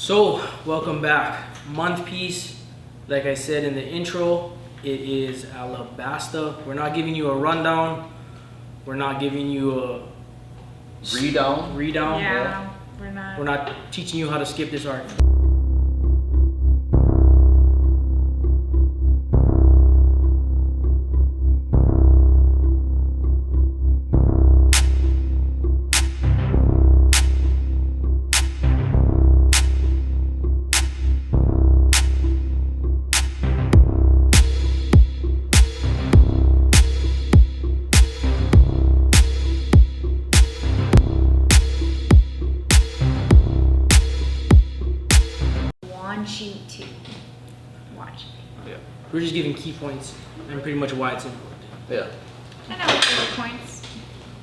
So, welcome back. Month piece, like I said in the intro, it is Alabasta. We're not giving you a rundown. We're not giving you a redown. Yeah, We're not teaching you how to skip this arc. Want you to watch it. Yeah. We're just giving key points and pretty much why it's important. Yeah. I know what favorite points.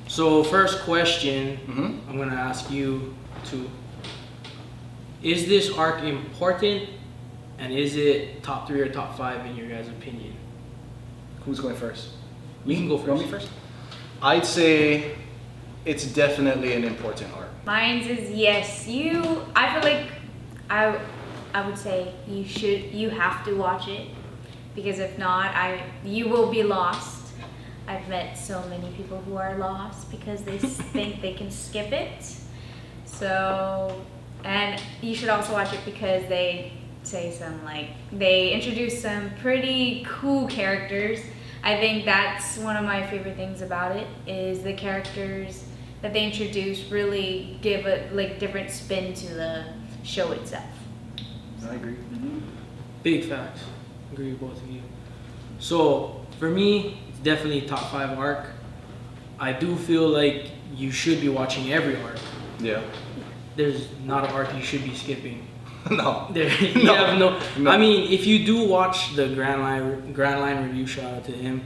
So, first question, Mm-hmm. I'm gonna ask you to: is this arc important, and is it top 3 or top 5 in your guys' opinion? Who's going first? You can go You want first. me first? I'd say it's definitely an important arc. Mine's is yes. I feel like I would say you have to watch it, because if not, you will be lost. I've met so many people who are lost because they think they can skip it. So, and you should also watch it because they they introduce some pretty cool characters. I think that's one of my favorite things about it, is the characters that they introduce really give a different spin to the show itself. I agree. Big facts. Agree with both of you. So, for me, it's definitely top 5 arc. I do feel like you should be watching every arc. Yeah. There's not an arc you should be skipping. No. You No. have no. No. I mean, if you do watch the Grand Line review, shout out to him.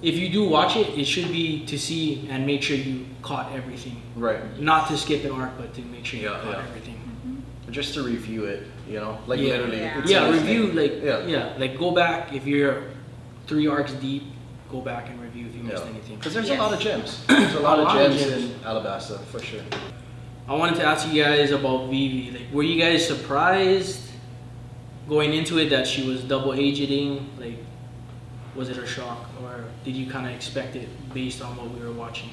If you do watch it, it should be to see and make sure you caught everything. Right. Not to skip an arc, but to make sure you Yeah, caught yeah. everything. Just to review it, like Yeah. literally. Yeah. it's Yeah, a- review Yeah. like go back if you're 3 arcs deep. Go back and review if you missed anything. Because there's Yes. a lot of gems. There's a lot of lot of gems gems. in Alabasta, for sure. I wanted to ask you guys about Vivi. Like, were you guys surprised going into it that she was double agenting? Like, was it a shock, or did you kind of expect it based on what we were watching?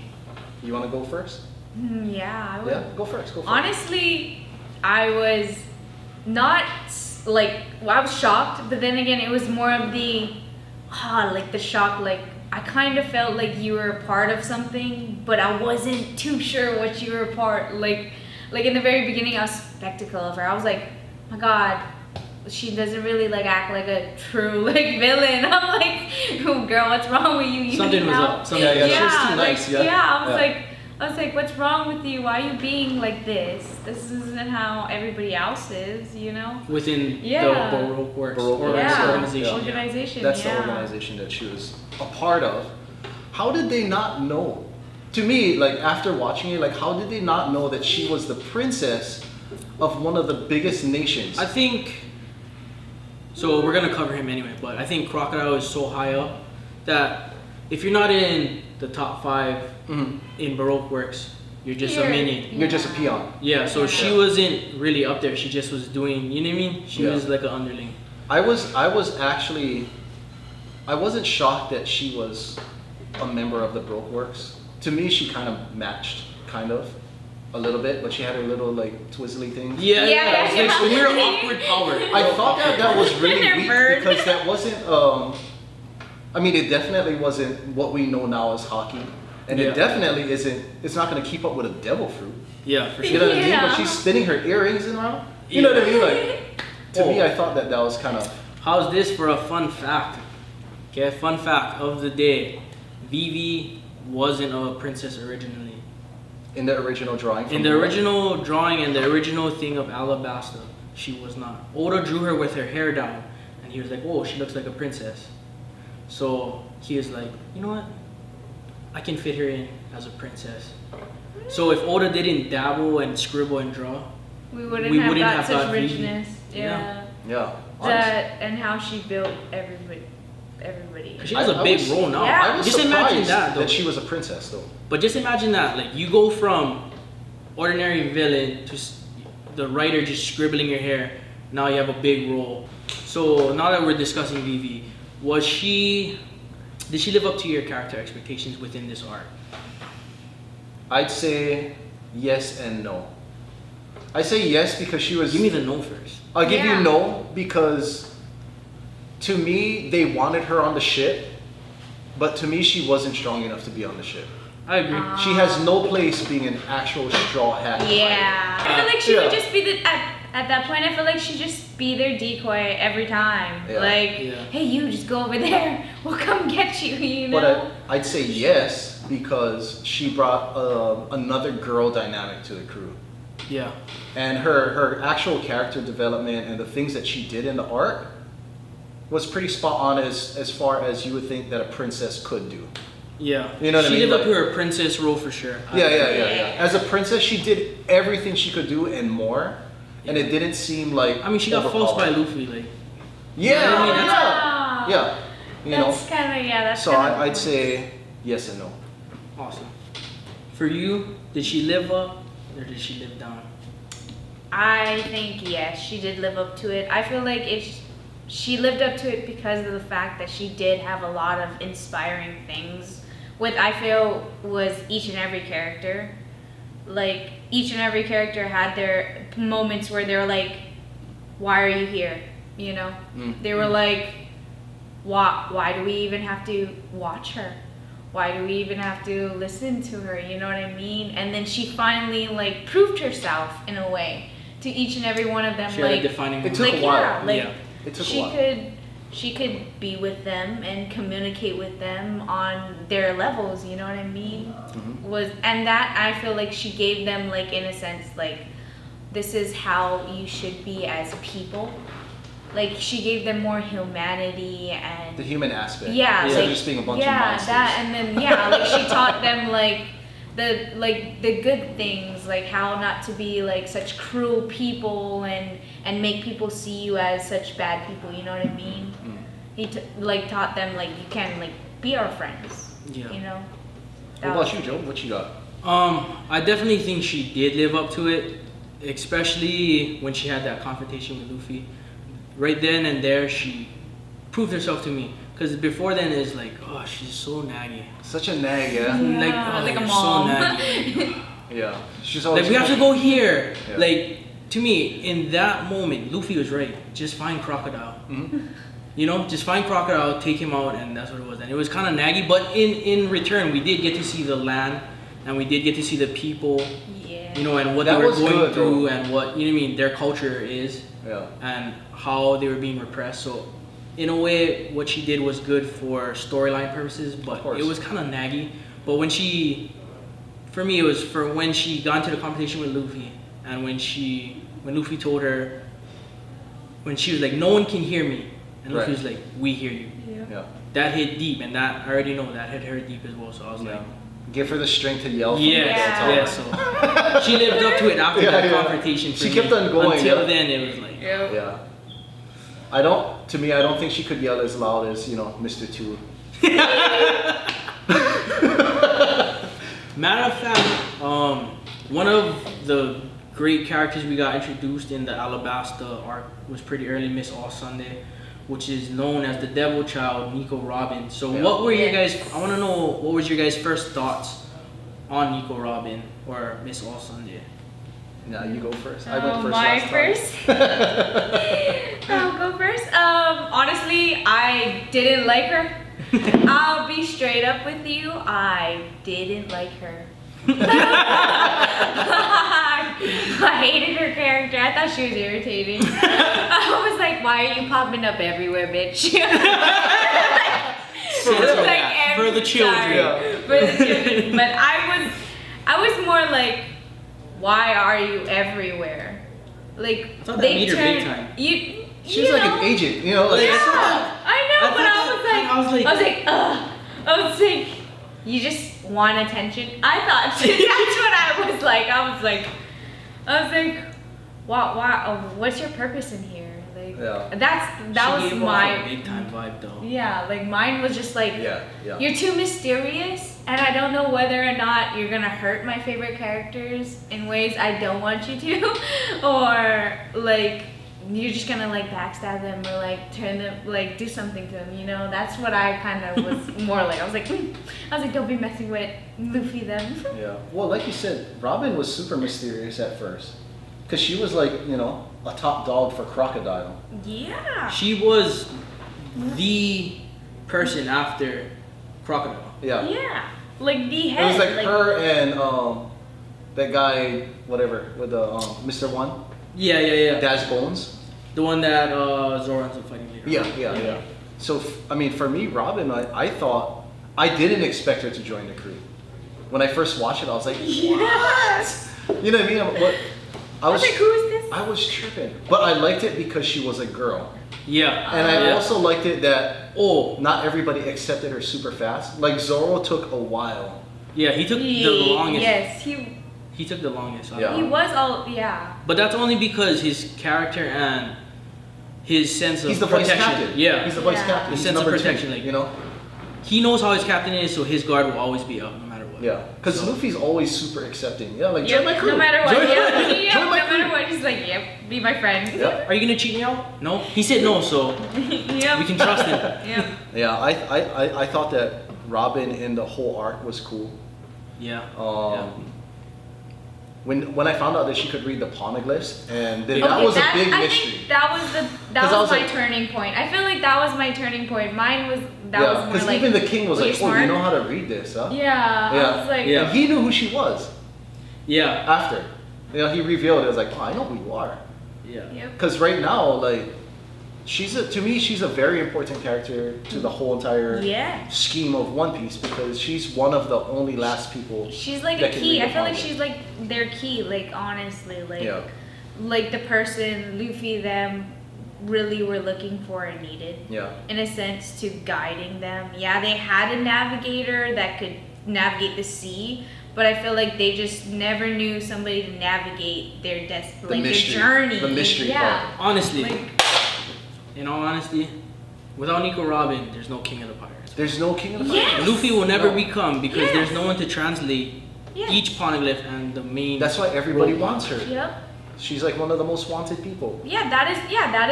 You want to go first? Yeah, I would. Yeah, go first. Go first. Honestly, I was not I was shocked, but then again, it was more of the shock. Like, I kind of felt like you were a part of something, but I wasn't too sure what you were a part. Like in the very beginning, I was skeptical of her. I was like, my God, she doesn't really act like a true villain. I'm like, oh, girl, what's wrong with you? You Something need was help. up. Something Yeah, was she was up. too nice, yeah. I was like, what's wrong with you? Why are you being like this? This isn't how everybody else is, Within Yeah. the Baroque Works Baroque Works, Yeah. organization. Yeah. Organization, That's yeah. the organization that she was a part of. How did they not know? To me, after watching it, how did they not know that she was the princess of one of the biggest nations? I think. So we're gonna cover him anyway, but I think Crocodile is so high up that if you're not in the top 5 Mhm. in Baroque Works, you're just a You're- minion. You're just a peon. Yeah, so she Yeah. wasn't really up there. She just was doing, you know what I mean? She Yeah. was like an underling. I wasn't shocked that she was a member of the Baroque Works. To me, she kind of matched, a little bit, but she had her little twizzly things. Yeah, Yeah, it's yeah. like we're awkward power. I thought that was really They're weak bird. because that wasn't. It definitely wasn't what we know now as hockey, and Yeah. it definitely isn't. It's not going to keep up with a devil fruit. Yeah, for You sure. know what I mean? Yeah. When she's spinning her earrings around, you know what I mean? To me, I thought that was kind of. How's this for a fun fact? Okay, fun fact of the day. Vivi wasn't a princess originally. In the original drawing. In the original drawing and the original thing of Alabasta, she was not. Oda drew her with her hair down, and he was like, "Oh, she looks like a princess." So he was like, "You know what? I can fit her in as a princess." So if Oda didn't dabble and scribble and draw, We wouldn't We have wouldn't got have such got Vivi. richness. Yeah. Yeah. honestly. That and how she built everybody. she has I a big was- role now. Yeah. I was Just imagine surprised that, though. that she was a princess, though. But just imagine that, like, you go from ordinary villain to the writer just scribbling your hair. Now you have a big role. So now that we're discussing Vivi, did she live up to your character expectations within this arc? I'd say yes and no. I say yes because she was. Give me the no first. I'll give Yeah. you no because to me they wanted her on the ship, but to me she wasn't strong enough to be on the ship. I agree. She has no place being an actual straw hat. Yeah. I feel like she Yeah. would just be at that point. I feel like she'd just be their decoy every time. Yeah. Like, Yeah. hey, you just go over there. We'll come get you. You know. But I'd say yes because she brought another girl dynamic to the crew. Yeah. And her actual character development and the things that she did in the arc was pretty spot on as far as you would think that a princess could do. Yeah. You know what I she mean? lived up Like- to her princess role for sure. Yeah. As a princess, she did everything she could do and more, and it didn't seem like. I mean, she got false by overpowered. Luffy, like. Yeah, I mean, yeah. You know. That's kind of that's. So kinda I'd say yes and no. Awesome. For you, did she live up or did she live down? I think yes, she did live up to it. I feel like she lived up to it because of the fact that she did have a lot of inspiring things. What I feel was each and every character. Like each and every character had their moments where they're like, "Why are you here?" You know, they were like, "Why do we even have to watch her? Why do we even have to listen to her?" You know what I mean? And then she finally like proved herself in a way to each and every one of them. She like, had a defining it moment. took like a while. yeah, like Yeah. It took a she while. she could be with them and communicate with them on their levels. You know what I mean? And that I feel like she gave them like in a sense like this is how you should be as people. Like she gave them more humanity and The human aspect. yeah, Instead like, of just being a bunch of yeah, monsters. that, and then yeah, like she taught them like the good things, like how not to be like such cruel people and make people see you as such bad people. You know what I mean? He taught them like you can like be our friends. Yeah. You know. What about you, Joe? What you got? I definitely think she did live up to it, especially when she had that confrontation with Luffy. Right then and there, she proved herself to me. Because before then, it's like, oh, she's so naggy. Such a nag, yeah. Like, oh, like a you're mom. so naggy. Yeah. She's always. Like, we have to go here. Yeah. Like, to me, in that moment, Luffy was right. Just find Crocodile. You know, just find Crocodile, take him out, and that's what it was. And it was kind of naggy, but in return, we did get to see the land, and we did get to see the people, Yeah. you know, and what That they were was going good, through, bro. and what, you know what I mean, their culture is, Yeah. and how they were being repressed. So, in a way, what she did was good for storyline purposes, but course. it was kind of naggy. But for me, it was for when she got into the competition with Luffy, and when Luffy told her, when she was like, "No one can hear me," and Luffy Right. was like, "We hear you." Yeah. That hit deep, and that I already know that hit her deep as well. So I was Yeah. like, Give her the strength to yell. from yes, the yes. hilltop. So she lived up to it after Yeah, that yeah. confrontation. For She me. kept on going, Until yeah. then, it was like, Yep. Yeah. I don't think she could yell as loud as, Mr. Two. matter of fact, one of the great characters we got introduced in the Alabasta arc was pretty early, Miss All Sunday, which is known as the Devil Child, Nico Robin. So Yeah. what were your Yes. guys, I want to know, what was your guys' first thoughts on Nico Robin or Miss All Sunday? Now you go first. I went first My last first. I'll go first. Honestly, I didn't like her. I'll be straight up with you. I didn't like her. I hated her character. I thought she was irritating. I was like, why are you popping up everywhere, bitch? For real. Like For the children. sorry, Yeah. for the children. But I was more like, why are you everywhere? Like I thought that made her big time. She was like an agent, like. Yeah, I know, I but I thought was like, ugh. I was like, you just want attention. I thought that's what I was like. I was like, why? What's your purpose in here? like Yeah. that She was gave off my a big time vibe though. yeah, like mine was just like Yeah, yeah. you're too mysterious, and I don't know whether or not you're gonna hurt my favorite characters in ways I don't want you to, or like you're just gonna like backstab them or like turn them, like do something to them. You know, that's what I kind of was more like. I was like, don't be messing with Luffy them. Yeah. Well, like you said, Robin was super mysterious at first, because she was like, you know, a top dog for Crocodile. Yeah. She was the person after Crocodile. Yeah. Yeah. Like the It head. was like her and that guy, whatever, with the Mr. One, Yeah. Dash Bones. The one that Zoro ends up fighting later. Yeah. So, I mean, for me, Robin, I thought, I didn't expect her to join the crew. When I first watched it, I was like, Yes. what? You know what I mean? I was like, who is this? I was tripping. But I liked it because she was a girl. Yeah. And I Yeah. also liked it that, not everybody accepted her super fast. Like, Zoro took a while. Yeah, he took the longest. Yes, He took the longest. Yeah. he was all yeah. But that's only because his character and his sense of He's the vice protection. captain. Yeah. He's the vice Yeah. captain. His He's sense of number two, protection, like- you know? He knows how his captain is, so his guard will always be up no matter what. Yeah. Because So- Luffy's always super accepting. Yeah, like, Yep, join my crew. no matter what. Join my Yeah, crew. yeah, Join my no crew. matter what, he's like, yep, be my friend. Yeah. Are you gonna cheat me out? No. He said no, so Yep. we can trust him. Yep. Yeah, I thought that Robin in the whole arc was cool. Yeah. When I found out that she could read the poneglyphs, and then Okay, that was a big I mystery. think that was 'Cause I was was my like- turning point. I feel like that was my turning point. Mine was that was more because like even the king was well, like, you're "Oh, you smart." know how to read this, huh?" Yeah, Yeah. I was like, Yeah. And he knew who she was Yeah. after. You know, he revealed it. I was like, "Oh, I know who you are." Yeah. yep. Because right now, like, to me, she's a very important character to the whole entire Yeah. scheme of One Piece, because she's one of the only last people. She's like a that can key. read I the feel like poneglyph. she's like their key. Like honestly, like Yeah. like the person Luffy them really were looking for and needed. Yeah. In a sense, to guiding them. Yeah, they had a navigator that could navigate the sea, but I feel like they just never knew somebody to navigate their like mystery- their journey. the mystery yeah. Honestly, Like, in all honesty, without Nico Robin, there's no King of the Pirates. There's no king of the Yes! pirates. Luffy will never No. become because Yes. there's no one to translate yeah. each poneglyph and the main. That's why everybody roadblock. wants her. Yep. She's like one of the most wanted people. Yeah, that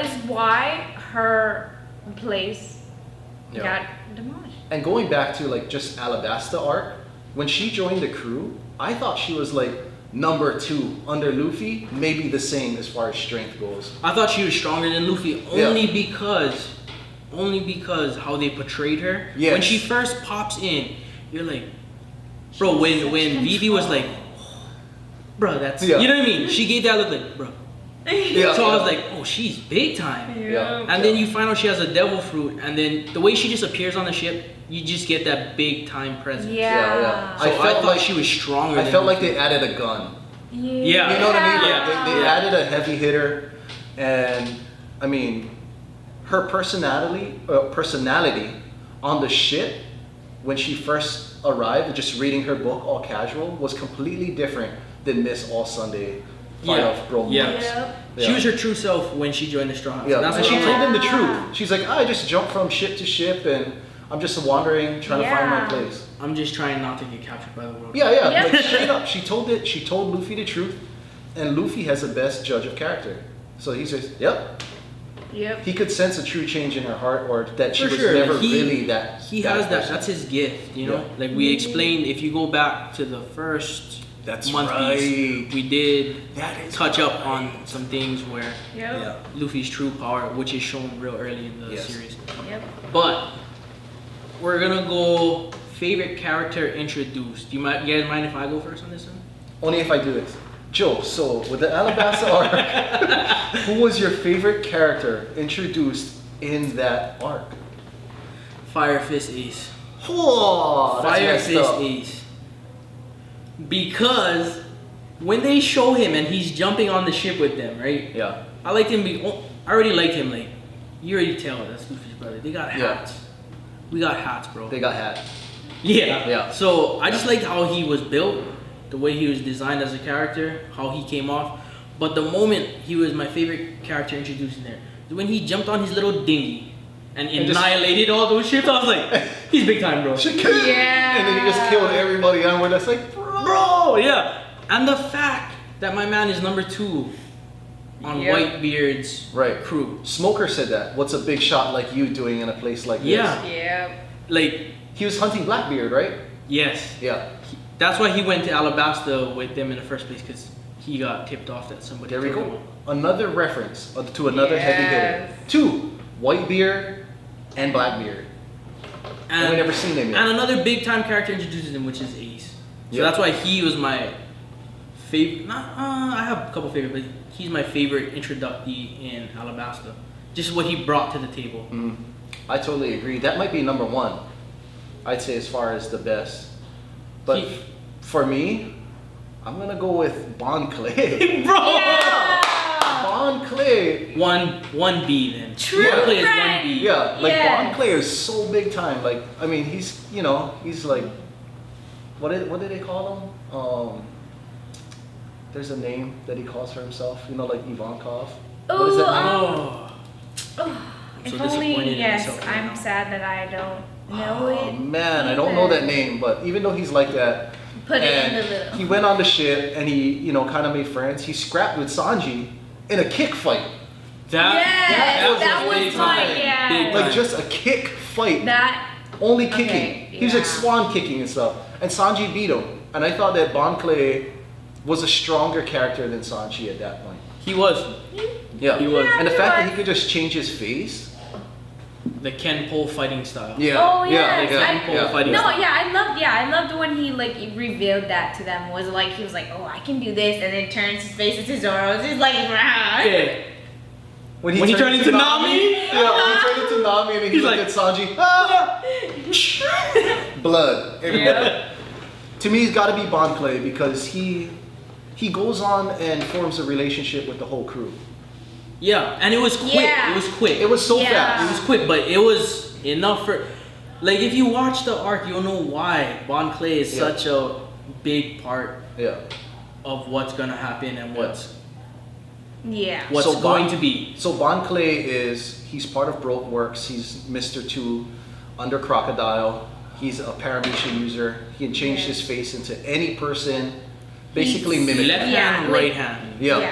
is why her place Yeah. got demolished. And going back to like just Alabasta Arc, when she joined the crew, I thought she was like number 2 under Luffy, maybe the same as far as strength goes. I thought she was stronger than Luffy only because how they portrayed her. Yes. When she first pops in, you're like, bro. When Vivi was like, bro, that's Yeah. you know what I mean. She gave that look like, bro. Yeah. So I was like, oh, she's big time. Yeah. And then you find out she has a devil fruit, and then the way she just appears on the ship, you just get that big time presence. Yeah. So I I, felt thought like- she was stronger. I than felt like Luffy. they added a gun. Yeah. You know what I mean? Like, Yeah. they added a heavy hitter, and I mean, her personality on the ship when she first arrived, just reading her book all casual, was completely different than Miss All Sunday fight Yeah. off Bro Yeah. Monks. Yep. She was her true self when she joined the Straw Hats. Yeah, And that's and what she I'm told like. them the truth. She's like, I just jump from ship to ship, and I'm just wandering, trying to find my Yeah. place. I'm just trying not to get captured by the world. Yeah, Yeah. like straight up. She told Luffy the truth, and Luffy has the best judge of character. So he says, yep. Yep. He could sense a true change in her heart, or that she For was sure, never like, he- really that. He has that. person. That's his gift, you know. Yeah. Like we explained, if you go back to the first That's Month right. Piece, we did That is touch up right. on some things where Yep. Yeah. Luffy's true power, which is shown real early in the Yes. series. Yep. But we're gonna go favorite character introduced. You guys mind if I go first on this one? Only if I do this. Joe, so with the Alabasta arc, who was your favorite character introduced in that arc? Fire Fist Ace. Whoa, that's Fire messed Fist up. Ace. Because when they show him and he's jumping on the ship with them, right? Yeah. I liked him. I already liked him. Like you already tell that's Luffy's brother. They got Yeah. hats. We got hats, bro. They got hat. Yeah. Yeah. So I just liked how he was built, the way he was designed as a character, how he came off. But the moment he was my favorite character introduced in there, when he jumped on his little dinghy and just- annihilated all those ships, I was like, he's big time, bro. Yeah. And then he just killed everybody on where that's like, Bro, yeah. And the fact that my man is number 2 on Yep. Whitebeard's Right. crew. Smoker said that. What's a big shot like you doing in a place like this? Yeah. Yep. Like, He was hunting Blackbeard, right? yes. Yeah. That's why he went to Alabasta with them in the first place, because he got tipped off that somebody There we took him go. on. Another reference to another heavy hitter. Yes. 2, Whitebeard and Blackbeard. And we never seen him yet. And another big time character introduces him, which is Ace. So Yeah. that's why he was my favorite. I have a couple favorites, but he's my favorite introductee in Alabasta. Just what he brought to the table. I totally agree. That might be number 1. I'd say as far as the best. But He- for me, I'm gonna go with Bon Clay. Bro! Bon Clay. One B then. True One play is friend. 1B. Yeah, like Yes. Bon Clay is so big time. Like, I mean, he's, you know, he's like, what did they call him? There's a name that he calls for himself. You know, like Ivankov. What is that name? Oh. I'm If so disappointed only, in yes, myself right I'm now. sad that I don't know Oh it. man, I don't know that name, but even though he's like that, Put it in and the little. he went on the ship and he, you know, kind of made friends. He scrapped with Sanji in a kick fight, Yes, that a was big mine, time. yeah. Big like time. just a kick fight, That, only kicking. Okay, He was like yeah. swan kicking and stuff, and Sanji beat him. And I thought that Bon Clay was a stronger character than Sanji at that point. He was Yeah, He was. and the he fact that was. he could just change his face. the Ken Pole fighting style. Yeah. oh yeah, yes, yeah, yeah. Fighting no, style. yeah, I loved when he like revealed that to them. Was like he was like, oh, I can do this, and then turns his face into Zoro. It's just like, rah. Yeah. When When he turned into Nami? Yeah, when he turned into Nami and then he He's looked like- at Sanji. Ah! Blood everywhere. Yep. To me, it's got to be Bon Clay because he goes on and forms a relationship with the whole crew. Yeah, and it was quick. Yeah. It was quick. It was so Yeah. It fast. was quick, but it was enough for. Like, if you watch the arc, you'll know why Bon Clay is Yeah. such a big part Yeah. of what's gonna happen and what's Yeah. So going Bon- to be. So Bon Clay he's part of Broke Works. He's Mr. 2 under Crocodile. He's a Paramecia user. He can change his face into any person, basically He's- mimic. Left Yeah, hand, like- right hand. Yeah.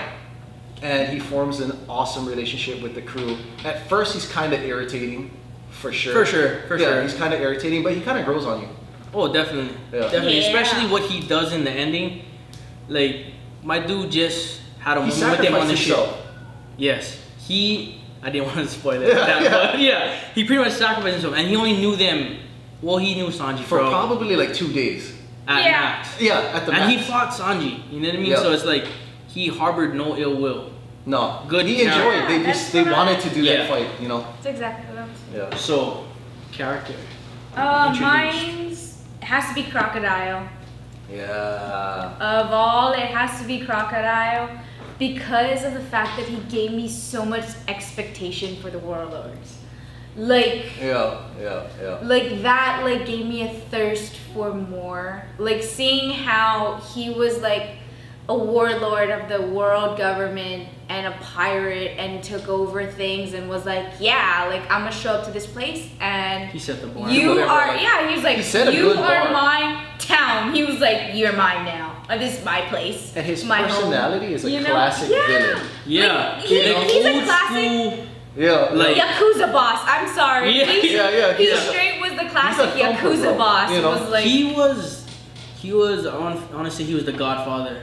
And he forms an awesome relationship with the crew. At first, he's kind of irritating, for sure. For sure, for yeah, sure. he's kind of irritating, but he kind of grows on you. Oh, definitely. Yeah. Definitely. Yeah. Especially what he does in the ending. Like, my dude just had a He moment with him on sacrificed the ship. himself. Yes. I didn't want to spoil it. Yeah, that, yeah. But yeah, he pretty much sacrificed himself. And he only knew them. Well, he knew Sanji For from probably like 2 days. at Yeah. max. Yeah, at the And max. he fought Sanji. You know what I mean? Yeah. So it's like he harbored no ill will. No, Good He character. enjoyed. They That's just they what I- wanted to do Yeah. that fight, you know. That's exactly what I'm saying. Yeah. So, character. Introduced. Mine's has to be Crocodile. Yeah. Of all, it has to be Crocodile because of the fact that he gave me so much expectation for the Warlords. Like, Yeah. like that like gave me a thirst for more. Like seeing how he was like a warlord of the world government and a pirate and took over things and was like, yeah, like I'm gonna show up to this place and He set the bar. you Whatever, are, like- yeah, he was like, He set a you good are bar. my town. He was like, you're mine now. This is my place. And his my home." personality is a You know? classic Yeah. villain. Yeah. Like, he's a old classic school. Yeah. Like- Yakuza boss. I'm sorry. Yeah. He's, Yeah, he yeah. straight was the classic thumper, Yakuza bro, boss. you know? Was like, He was honestly he was the Godfather.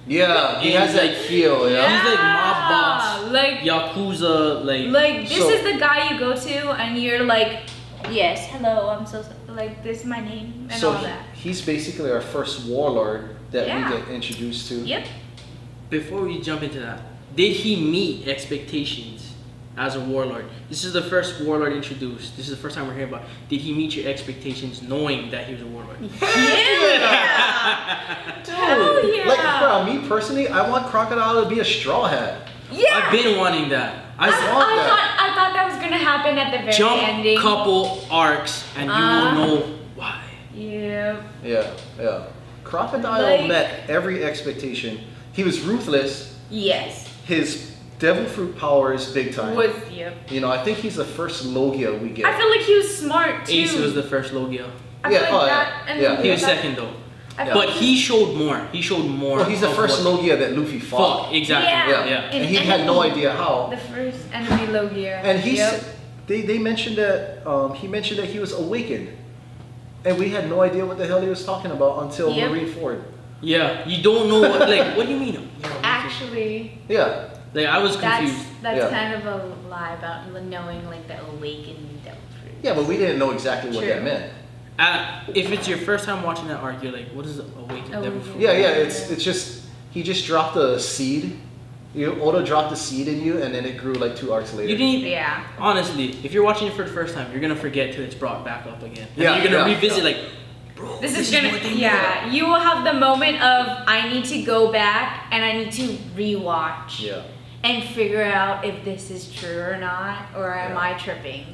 Yeah, he And has that like- feel, yeah. He's like mob boss. Like, Yakuza, like this So- is the guy you go to, and you're like, yes, hello, I'm so like this is my name and So all that. he's basically our first warlord that Yeah. we get introduced to. Yep. Before we jump into that, did he meet expectations as a warlord? This is the first warlord introduced. This is the first time we're hearing about. Did he meet your expectations knowing that he was a warlord? Yeah. Dude, Hell yeah. like bro, me personally, I want Crocodile to be a straw hat. Yeah. I've been wanting that. I want that. thought that was gonna happen at the very Jump ending. couple arcs and you will know why. Yeah. Yeah. Crocodile Like- met every expectation. He was ruthless. Yes. His Devil fruit powers big time. Yep. You know, I think he's the first Logia we get. I feel like he was smart too. Ace was the first Logia. I feel Yeah, like oh, that. yeah. And Yeah. He was that- second though. I feel But like he showed more. He showed more. Well, he's the of first what- Logia that Luffy fought. Fuck, exactly. Yeah. Yeah. And he had no idea how. the first enemy Logia. And he Yep. said, they mentioned that he mentioned that he was awakened, and we had no idea what the hell he was talking about until Yep. Marineford. Yeah, you don't know what, like, what do you mean? Actually, Yeah, Like, I was confused. that's Yeah. kind of a lie about knowing like the awakened devil fruit. yeah, but we didn't know exactly what True. that meant. If it's your first time watching that arc, you're like, what is Awakened Devil Awakened. Fruit? Yeah, it's just he just dropped a seed. Oda dropped a seed in you, and then it grew like 2 arcs later. You didn't. Yeah. Honestly, if you're watching it for the first time, you're gonna forget till it's brought back up again. And Yeah, then you're gonna yeah, revisit yeah. like, bro, This is gonna, what they yeah, you will have the moment of I need to go back and I need to rewatch Yeah. and figure out if this is true or not, or am Yeah. I tripping?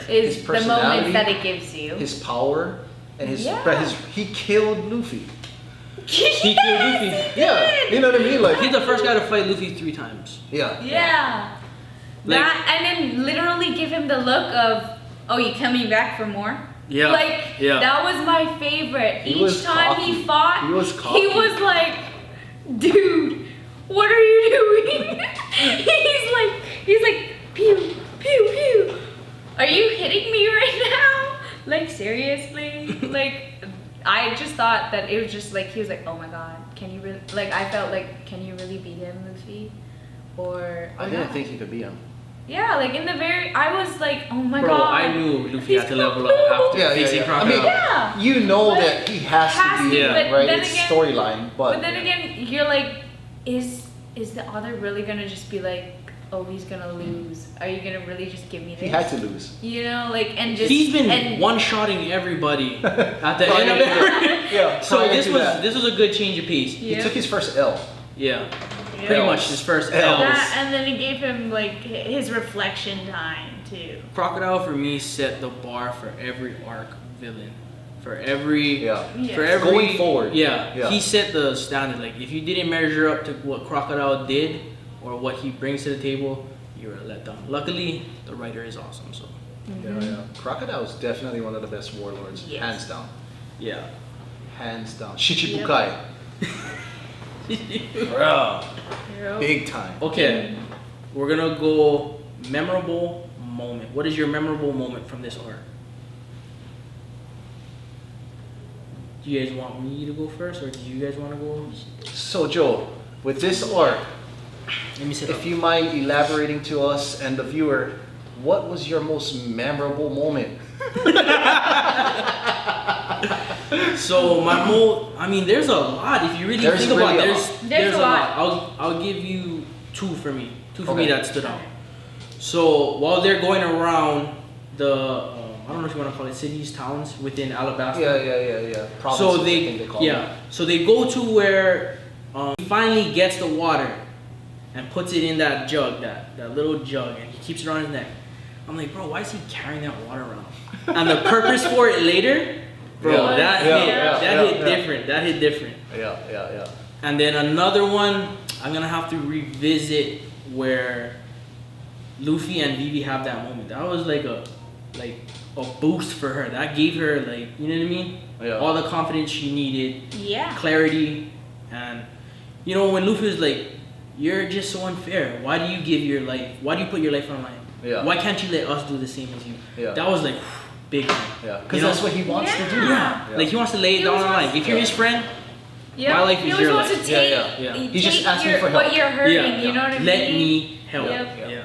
His Is the moment personality, that it gives you. His power, and Yeah. he killed Luffy. He killed Luffy. Yeah, you know what I mean? Like, He's the first guy to fight Luffy 3 times. yeah. Yeah. Like- That and then literally give him the look of, oh, you coming back for more? Yeah. Like Yeah. that was my favorite. He Each was time cocky. he fought, He was cocky. he was like, dude, what are you doing? he's like, pew, pew, pew. Are you hitting me right now? Like seriously? Like I just thought that it was just like he was like, oh my god, can you really? Like I felt like, can you really beat him, Luffy? Or I didn't think he could beat him. yeah, like in the I was like, oh my Bro, god. I knew Luffy He's had to level up after Yeah, yeah, facing yeah. I Crocodile. mean, Yeah. You know But that he has to be, Yeah. but right? then It's again- storyline, but But then again, you're like, is the author really gonna just be like, oh, he's gonna lose? Are you gonna really just give me this? he had to lose. You know, like and just He's been and one-shotting everybody at the end of Prior to every. Yeah. So prior this to was that, this was a good change of pace. he Yeah. took his first L. Yeah, Yeah. pretty much his first L's. L's. that, and then it gave him like his reflection time too. Crocodile for me set the bar for every arc villain, for every Yeah. Yeah. for every Going forward. Yeah, Yeah. he set the standard. Like if you didn't measure up to what Crocodile did or what he brings to the table, you were let down. Luckily, the writer is awesome. So Yeah, yeah. Crocodile is definitely one of the best warlords, Yes. hands down. yeah. Hands down. Shichibukai. Bro, Yep. big time. Okay, we're gonna go memorable moment. What is your memorable moment from this arc? Do you guys want me to go first, or do you guys want to go? So Joe, with this arc, Let me sit up. if you mind elaborating to us and the viewer, what was your most memorable moment? So I mean, there's a lot. If you really There's think about really it, a lot. there's a lot. I'll give you 2 for me. 2 for me Okay. that stood out. So while they're going around the I don't know if you want to call it cities, towns within Alabasta. Yeah. Provinces, So I think they call them. so they go to where he finally gets the water and puts it in that jug, that little jug, and he keeps it around his neck. I'm like, bro, why is he carrying that water around? And the purpose for it later, bro, Yeah, that hit different. That hit different. Yeah. And then another one, I'm gonna have to revisit where Luffy and Vivi have that moment. That was like a boost for her. That gave her like, you know what I mean? Yeah. All the confidence she needed, Yeah. clarity, and you know when Luffy was like, "You're just so unfair. Why do you give your life? Why do you put your life on the line? Yeah. Why can't you let us do the same as you?" Yeah. That was like big. Yeah, because You know? that's what he wants to do. Yeah. Like he wants to lay it He down on always the line. wants If you're his friend, Yeah. My life he is always your wants life. to take, Yeah. you He's just take asking for what help. you're hurting, you know what I mean? let me help. Yep. Yeah. Yeah.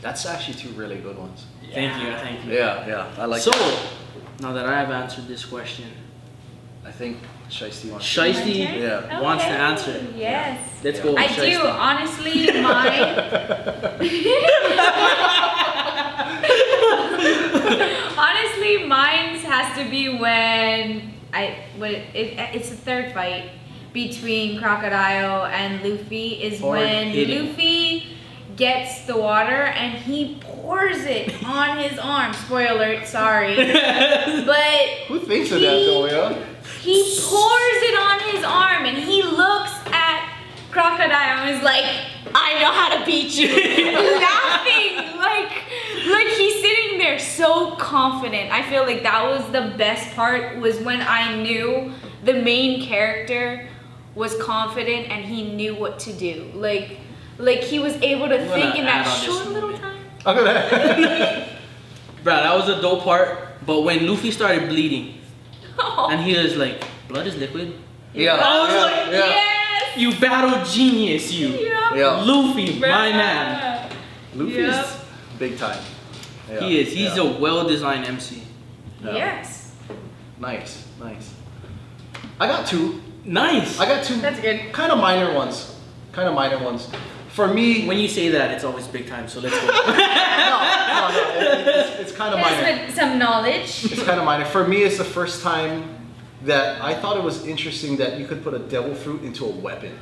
That's actually 2 really good ones. Thank you. Yeah. I like So, that. now that I have answered this question, I think Shiesty wants Shiesty Okay. Yeah. wants to Okay. answer. Yes. Let's Yeah. go with I do, Shiesty. honestly, mine. Honestly, mine has to be when it's the third fight between Crocodile and Luffy is Hard when hitting. Luffy gets the water and he pours it on his arm. Spoiler alert, sorry. But Who thinks of that though, yeah? he pours it on his arm and he looks at Crocodile and is like, I know how to beat you. Laughing like he's sitting there so confident. I feel like that was the best part, was when I knew the main character was confident and he knew what to do. Like he was able to think in that short little time. I'm gonna. Bro, that was a dope part. But when Luffy started bleeding, and he was like, blood is liquid. Yeah. I was like, yes. You battle genius, you. Yep. Yeah. Luffy, my man. Luffy's Yep. big time. Yeah. He is. He's a well-designed MC. Yeah. Yes. Nice. I got two. Nice. That's good. Kind of minor ones. For me, When you say that, it's always big time. So let's go. no, it's kind of minor. Yes, with some knowledge. It's kind of minor. For me, it's the first time that I thought it was interesting that you could put a devil fruit into a weapon.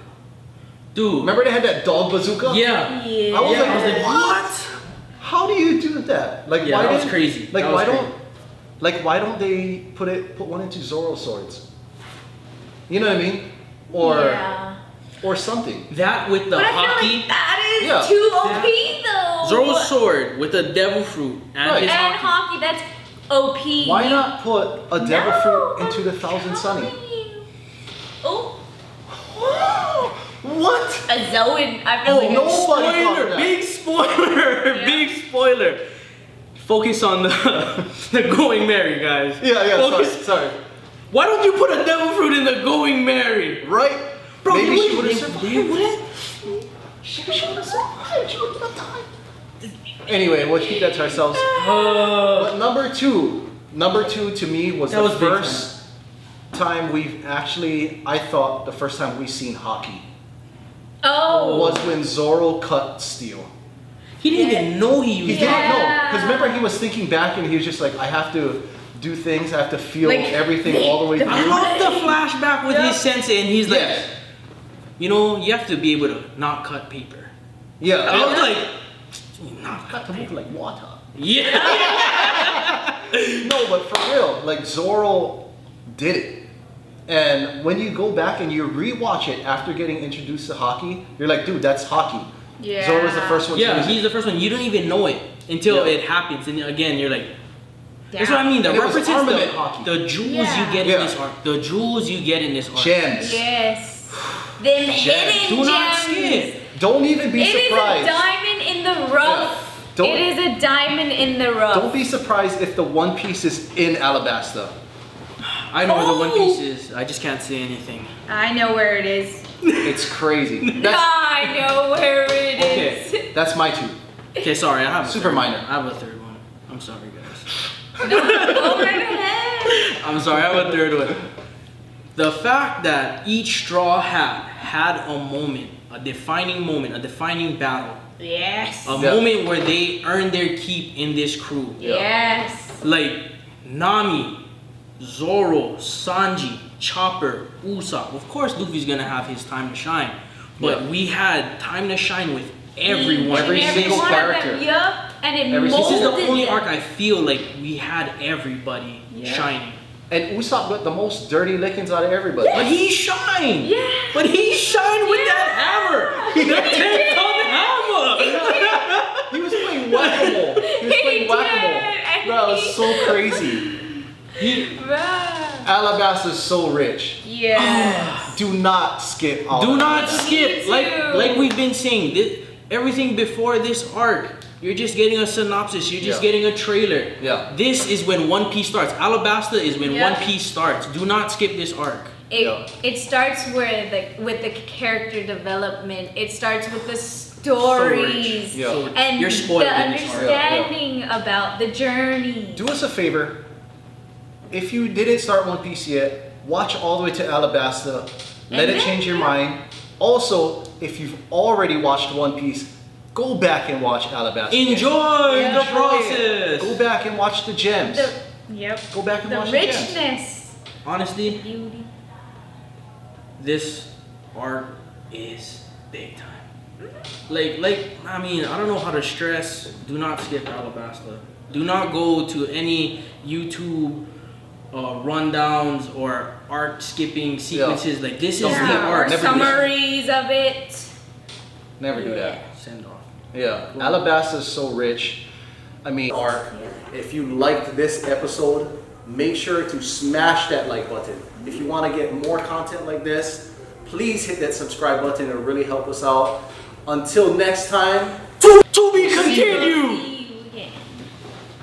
Dude. Remember they had that dog bazooka? Yeah. Yeah. I was like, what? what? How do you do that? Like, Yeah, why that was didn't- crazy. Like, That was why don't they put one into Zoro swords? You know what I mean? Or something. That with the But I hockey. feel like that is Yeah. too OP though. Zoro's sword with the devil fruit and Right. his and hockey. hockey, that's OP. Why not put a devil No, fruit into the I'm Thousand Sunny? telling you. Oh, What? a Zoan. I feel Oh, like no. it's- Nobody thought Spoiler! that. Big spoiler! Yeah. Big spoiler! Focus on the Going Merry, guys. Yeah, Focus. sorry. Why don't you put a devil fruit in the Going Merry? Right? Bro, Maybe she wait, would have they survived. wouldn't? She would have survived. She would have died. Anyway, we'll keep that to ourselves. But number two to me was That the was big first time we've actually, I thought the first time we seen hockey Oh. was when Zoro cut Steel. He didn't even know he He was. didn't know, Yeah. because remember he was thinking back and he was just like, I have to do things, I have to feel Like, everything all the way the- I through. love the flashback with Yeah. his sensei, and he's like, Yes. you know, you have to be able to not cut paper. Yeah. I was like, not got cut to move paper. like water. Yeah. No, but for real, like Zoro did it. And when you go back and you rewatch it after getting introduced to hockey, you're like, dude, that's hockey. Yeah. Zoro's the first one to Yeah, use he's it. the first one. You don't even know it until Yeah. it happens, and again, you're like, Yeah. that's what I mean. The And it was references, armament hockey. the jewels Yeah. you get Yeah. in this arc, the jewels you get in this arc. Gems. Yes. Them hidden Do not gems. skip. Don't even be It is a surprised. diamond in the rough. Don't- It is a diamond in the rough. Don't be surprised if the One Piece is in Alabasta. I know where the One Oh. Piece is. I just can't say anything. I know where it is. It's crazy. That's, I know where it is. Okay. that's my two. Okay, sorry. I have a Super third minor. one. I have a third one. I'm sorry, guys. No, go right ahead. I'm sorry. I have a third one. The fact that each Straw Hat had a moment, a defining battle, Yes. a Yeah. moment where they earned their keep in this crew. Yes. Like Nami, Zoro, Sanji, Chopper, Usopp. Of course, Luffy's gonna have his time to shine, but Yeah. we had time to shine with everyone. Every Every single one of them, character. Yup. And it Every- This is the molded only them. arc I feel like we had everybody Yeah. shining. And Usopp got the most dirty lickings out of everybody. But he shined. Yeah. But he shined with Yeah. that hammer. He The did. 10-ton hammer. He was playing whack-a-mole. He was He playing whack-a-mole. did. Bro, it was so crazy. Bruh. Alabasta's so rich. Yes. Do not skip all Do of not that. skip. too. Like we've been saying, everything before this arc, you're just getting a synopsis. You're just Yeah. getting a trailer. Yeah. This is when One Piece starts. Alabasta is when Yeah. One Piece starts. Do not skip this arc. Yeah. It starts with the character development. It starts with the stories. Yeah. So And you're spoiled the in this arc. understanding about the journey. Do us a favor. If you didn't start One Piece yet, watch all the way to Alabasta. Let And it then- change your mind. Also, if you've already watched One Piece, go back and watch Alabasta. Enjoy Enjoy the it. process. Go back and watch the gems. Yep. Go back and The watch the gems. richness. Honestly, Beauty. this arc is big time. Like I mean, I don't know how to stress. Do not skip Alabasta. Do not go to any YouTube rundowns or arc skipping sequences. Like this is the Yeah, arc. or Never do summaries of it. Never do that. Yeah. Send off. Yeah, Alabasta is so rich. I mean, Arc. If you liked this episode, make sure to smash that like button. If you want to get more content like this, please hit that subscribe button. It'll really help us out. Until next time, to be continued.